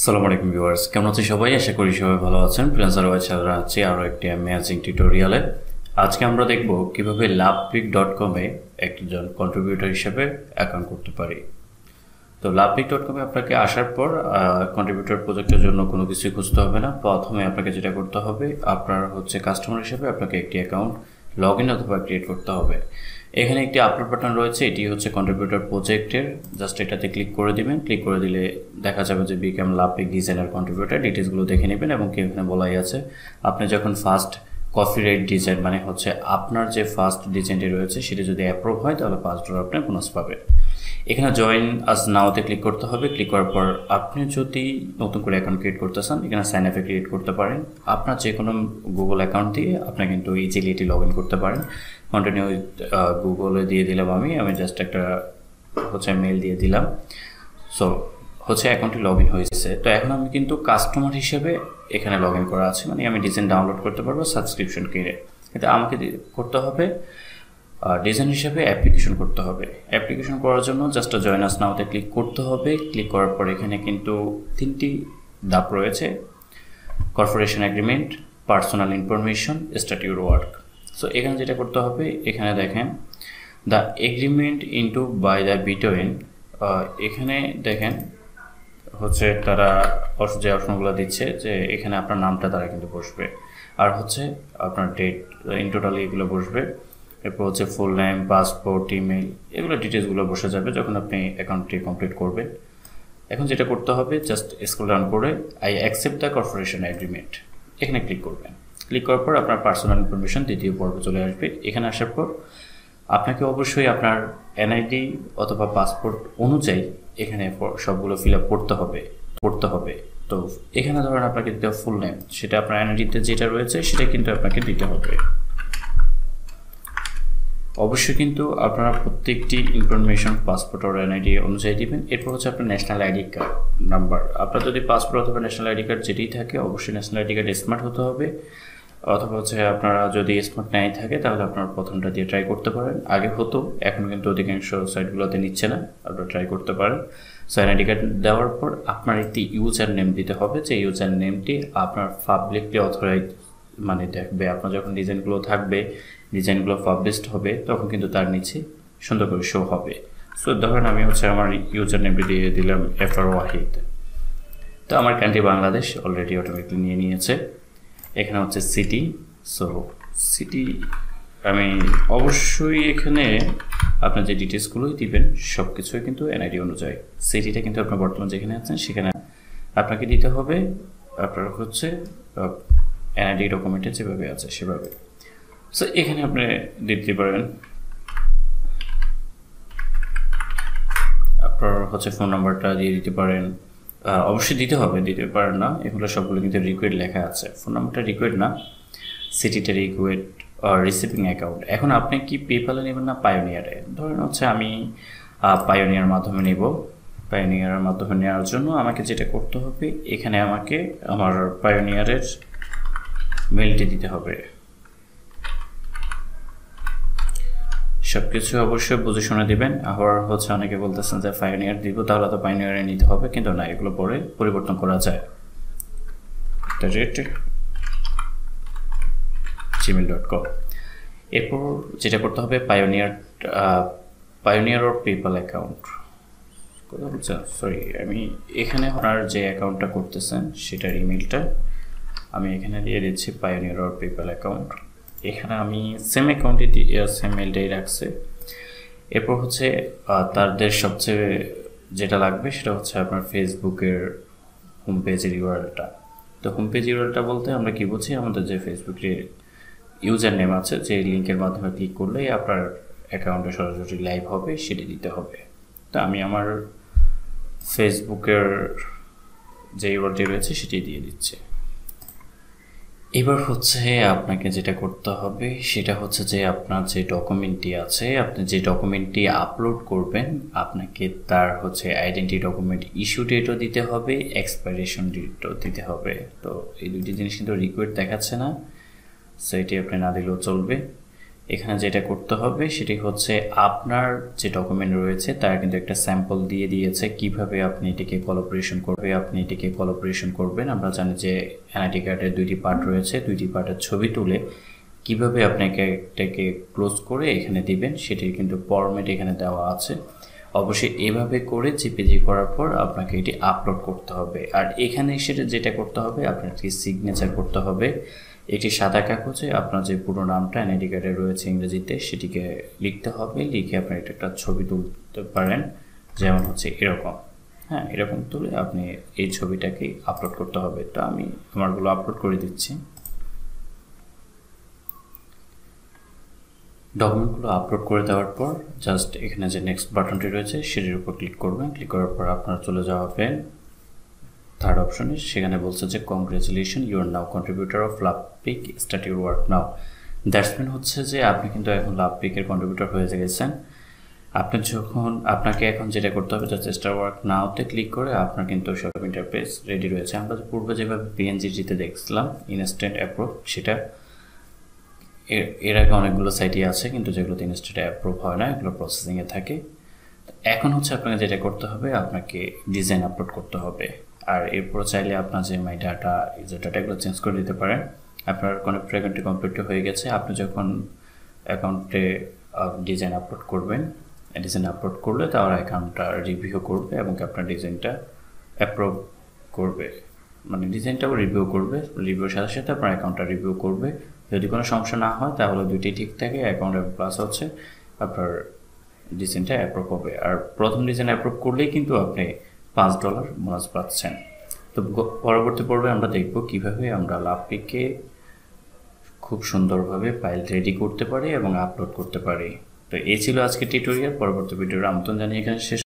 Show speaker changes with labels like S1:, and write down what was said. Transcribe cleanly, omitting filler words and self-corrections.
S1: আসসালামু আলাইকুম ভিউয়ার্স, কেমন আছেন সবাই? আশা করি সবাই ভালো আছেন। ফ্রিল্যান্সার ওয়েবসাইটে আছি আরও একটি অ্যামেজিং টিউটোরিয়ালে। আজকে আমরা দেখব কিভাবে lovepik.com এ একজন কন্ট্রিবিউটর হিসেবে অ্যাকাউন্ট করতে পারি। তো lovepik.com এ আপনাকে আসার পর কন্ট্রিবিউটর প্রজেক্টের জন্য কোনো কিছুই খুঁজতে হবে না। প্রথমে আপনাকে যেটা করতে হবে, আপনার কাস্টমার হিসেবে আপনাকে একটি অ্যাকাউন্ট লগ ইন অথবা ক্রিয়েট করতে হবে। এখানে একটি আপলোড বাটন রয়েছে, এটি হচ্ছে কন্ট্রিবিউটর প্রজেক্টের। জাস্ট এটাতে ক্লিক করে দিবেন। ক্লিক করে দিলে দেখা যাবে যে বিকাম লাভপিক ডিজাইনার কন্ট্রিবিউটর, ডিটেলসগুলো দেখে নেবেন। এবং কি এখানে বলাই আছে, আপনি যখন ফার্স্ট কপিরাইট ডিজাইন মানে আপনার যে ফার্স্ট ডিজাইনটি রয়েছে সেটি যদি অ্যাপ্রুভ হয় তাহলে $5 আপনি বোনাস পাবেন। এখানে জয়েন আজ নাওতে ক্লিক করতে হবে। ক্লিক করার পর আপনি যদি নতুন করে অ্যাকাউন্ট ক্রিয়েট করতে চান, এখানে সাইন আপে ক্রিয়েট করতে পারেন। আপনার যে কোনো গুগল অ্যাকাউন্ট দিয়ে আপনি কিন্তু ইজিলি এটি লগ ইন করতে পারেন। কন্টিনিউ উইথ গুগলে দিয়ে দিলাম। আমি জাস্ট একটা মেল দিয়ে দিলাম। সো অ্যাকাউন্টটি লগ ইন হয়েছে। তো এখন আমি কিন্তু কাস্টমার হিসেবে এখানে লগ ইন করা আছে, মানে আমি ডিজাইন ডাউনলোড করতে পারবো সাবস্ক্রিপশন কিনে। কিন্তু আমাকে করতে হবে ডিজাইন হিসেবে অ্যাপ্লিকেশন করতে হবে। অ্যাপ্লিকেশন করার জন্য জাস্ট জয়েন আস নাওতে ক্লিক করতে হবে। ক্লিক করার পর এখানে কিন্তু 3টি ধাপ রয়েছে: corporation agreement, personal information, start your work. So এখানে যেটা করতে হবে, এখানে দেখেন the agreement into by the between. এখানে দেখেন তারা যে অপশনগুলো দিচ্ছে যে এখানে আপনার নামটা তারা কিন্তু বসবে, আর আপনার ডেট, ইন টোটালি এগুলো বসবে। এরপর ফুল নেম, পাসপোর্ট, ইমেল, এগুলো ডিটেলসগুলো বসে যাবে যখন আপনি অ্যাকাউন্টটি কমপ্লিট করবেন। এখন যেটা করতে হবে, জাস্ট স্ক্রল ডাউন করে I accept the corporation agreement এখানে ক্লিক করবেন। ক্লিক করার পর আপনার পার্সোনাল ইনফরমেশন দ্বিতীয় পর্বে চলে আসবে। এখানে আসার পর আপনাকে অবশ্যই আপনার এনআইডি অথবা পাসপোর্ট অনুযায়ী এখানে সবগুলো ফিল আপ করতে হবে। তো এখানে ধরেন আপনাকে দিতে হবে ফুল নেম, সেটা আপনার এনআইডিতে যেটা রয়েছে সেটা কিন্তু আপনাকে দিতে হবে। অবশ্যই কিন্তু আপনারা প্রত্যেকটি ইনফরমেশন পাসপোর্ট আর এনআইডি অনুযায়ী দিবেন। এরপর আপনার ন্যাশনাল আইডি কার্ড নাম্বার। আপনার যদি পাসপোর্ট অথবা ন্যাশনাল আইডি কার্ড যেটি থাকে, অবশ্যই ন্যাশনাল আইডি কার্ড স্মার্ট হতে হবে। অথবা আপনারা যদি স্মার্ট নাই থাকে তাহলে আপনারা প্রথমটা দিয়ে ট্রাই করতে পারেন। আগে হতো, এখন কিন্তু অধিকাংশ সাইটগুলোতে নিচ্ছে না, আপনারা ট্রাই করতে পারেন। সো এনআইডি কার্ড দেওয়ার পর আপনার একটি ইউজার নেম দিতে হবে, যে ইউজার নেমটি আপনার পাবলিকলি অথরাইজ মানে দেখবে। আপনার যখন ডিজাইনগুলো থাকবে, ডিজাইনগুলো পাবলিশড হবে, তখন কিন্তু তার নিচে সুন্দর করে শো হবে। সো ধরেন আমি আমার ইউজার নেমটি দিয়ে দিলাম ওয়াহিদ। তো আমার কান্ট্রি বাংলাদেশ অলরেডি অটোমেটিকলি নিয়ে নিয়েছে। এখানে সিটি। সো সিটি আমি অবশ্যই এখানে আপনার যে ডিটেলসগুলোই দিবেন সব কিছুই কিন্তু এনআইডি অনুযায়ী। সিটিটা কিন্তু আপনার বর্তমান যেখানে আছেন সেখানে আপনাকে দিতে হবে। আপনার এনআইডি ডকুমেন্টে যেভাবে আছে সেভাবে। সো এখানে আপনি দিতে পারেন আপনার ফোন নাম্বারটা দিয়ে দিতে পারেন। অবশ্যই দিতে হবে, দিতে পারেন না, এগুলো সবগুলো কিন্তু রিকোয়েড লেখা আছে। ফোন নাম্বারটা রিকোয়েড না, সিটিটা রিকোয়েড। রিসিভিং অ্যাকাউন্ট, এখন আপনি কি পেপ্যালে নেবেন না পায়োনিয়ারে? ধরেন আমি পায়োনিয়ার মাধ্যমে নেব। পায়োনিয়ারের মাধ্যমে নেওয়ার জন্য আমাকে যেটা করতে হবে, এখানে আমাকে আমার পায়োনিয়ারের মেলটি দিতে হবে। সব কিছু অবশ্যই বুঝে শুনে দিবেন। আবার অনেকে বলতেছেন যে পায়োনিয়ার দিব, তাহলে তো পায়োনিয়ারে নিতে হবে, কিন্তু না, এগুলো পরে পরিবর্তন করা যায়। gmail.com। এরপর যেটা করতে হবে, পায়োনিয়ার ওর পেপ্যাল অ্যাকাউন্ট। কথা বলছেন, সরি, আমি এখানে আপনার যে অ্যাকাউন্টটা করতেছেন সেটার ইমেলটা আমি এখানে দিয়ে দিচ্ছি, পায়োনিয়ার ওর পেপ্যাল অ্যাকাউন্ট। এখানে আমি সেম অ্যাকাউন্টে সেম মেলটাই রাখছে। এরপর তাদের সবচেয়ে যেটা লাগবে সেটা আপনার ফেসবুকের হোম পেজের ইউআরএলটা। তো হোম পেজ ইউআরএলটা বলতে আমরা কি বুঝি, আমাদের যে ফেসবুকের ইউজার নেম আছে, যে লিঙ্কের মাধ্যমে ক্লিক করলেই আপনার অ্যাকাউন্টে সরাসরি লাইভ হবে, সেটি দিতে হবে। তো আমি আমার ফেসবুকের যে ইউআরএলটি রয়েছে সেটি দিয়ে দিচ্ছি। এবার আপনাকে যেটা করতে হবে সেটা যে আপনার যে ডকুমেন্টটি আছে, আপনি যে ডকুমেন্টটি আপলোড করবেন, আপনাকে তার আইডেন্টি ডকুমেন্ট ইস্যু ডেটও দিতে হবে, এক্সপাইরেশন ডেটও দিতে হবে। তো এই দুটি জিনিস কিন্তু রিকোয়েড দেখাচ্ছে না, সো এটি আপনি না দিলেও চলবে। এখানে যেটা করতে হবে সেটি হচ্ছে আপনার যে ডকুমেন্ট রয়েছে তার কিন্তু একটা স্যাম্পল দিয়ে দিয়েছে কিভাবে আপনি এটিকে কোলাবোরেশন করবেন। আমরা জানি যে এনআইডি কার্ডের 2টি পার্ট রয়েছে, 2টি পার্টের ছবি তুলে কিভাবে আপনাকে এটাকে ক্লোজ করে এখানে দিবেন সেটির কিন্তু ফরম্যাট এখানে দেওয়া আছে। অবশ্যই এভাবে করে জেপিজি করার পর আপনাকে এটি আপলোড করতে হবে। আর এখানে সেটা যেটা করতে হবে, আপনার একটি সিগনেচার করতে হবে। একটি সাদা কাগজে আপনার যে পুরো নামটা এনআইডি কার্ডে রয়েছে ইংরেজিতে সেটিকে লিখতে হবে। লিখে আপনি একটা ছবি তুলতে পারেন, যেমন হচ্ছে এরকম। হ্যাঁ, এরকম তুলে আপনি এই ছবিটাকে আপলোড করতে হবে। তো আমি আমারগুলো আপলোড করে দিচ্ছি। ডকুমেন্টগুলো আপলোড করে দেওয়ার পর জাস্ট এখানে যে নেক্সট বাটনটি রয়েছে সেটির উপর ক্লিক করবেন। ক্লিক করার পর আপনারা চলে যাবেন থার্ড অপশনে। সেখানে বলছে যে congratulation, you are now contributor of Lovepik, start your work now. That's mean হচ্ছে যে আপনি কিন্তু এখন লাভপিকের কন্ট্রিবিউটর হয়ে গেছেন। আপনাকে এখন যেটা করতে হবে জাস্ট স্টার্ট ওয়ার্ক নাওতে ক্লিক করে আপনার কিন্তু সব ইন্টারফেস রেডি রয়েছে। আমরা পূর্বে যেভাবে পিএনজিতে দেখছিলাম ইনস্ট্যান্ট অ্যাপ্রুভ, সেটা এর আগে অনেকগুলো সাইটই আছে কিন্তু যেগুলোতে ইনস্ট্যান্ট অ্যাপ্রুভ হয় না, এগুলো প্রসেসিংয়ে থাকে। এখন হচ্ছে আপনাকে যেটা করতে হবে, আপনাকে ডিজাইন আপলোড করতে হবে। আর এরপর চাইলে আপনার যে মাই ডাটা এগুলো চেঞ্জ করে দিতে পারেন। আপনার কনেক্টর অ্যাকাউন্টটি কমপ্লিট হয়ে গেছে। আপনি যখন অ্যাকাউন্টে ডিজাইন আপলোড করবেন, ডিজাইন আপলোড করলে তার অ্যাকাউন্টটা রিভিউ করবে এবং আপনার ডিজাইনটা অ্যাপ্রুভ করবে। মানে ডিজাইনটাও রিভিউ করবে, রিভিউর সাথে সাথে আপনার অ্যাকাউন্টটা রিভিউ করবে। যদি কোনো সমস্যা না হয় তাহলে দুইটাই ঠিক থাকে, অ্যাকাউন্ট এবং প্লাস হচ্ছে আপনার ডিজাইনটা অ্যাপ্রুভ হবে। আর প্রথম ডিজাইন অ্যাপ্রুভ করলেই কিন্তু আপনি $5 বোনাস পাচ্ছেন। তো পরবর্তী পর্বে আমরা দেখব কিভাবে আমরা লাভপিকে খুব সুন্দরভাবে ফাইল রেডি করতে পারি এবং আপলোড করতে পারি। তো এই ছিল আজকের টিউটোরিয়াল। পরবর্তী ভিডিওর আমন্ত্রণ জানিয়ে এখানে শেষ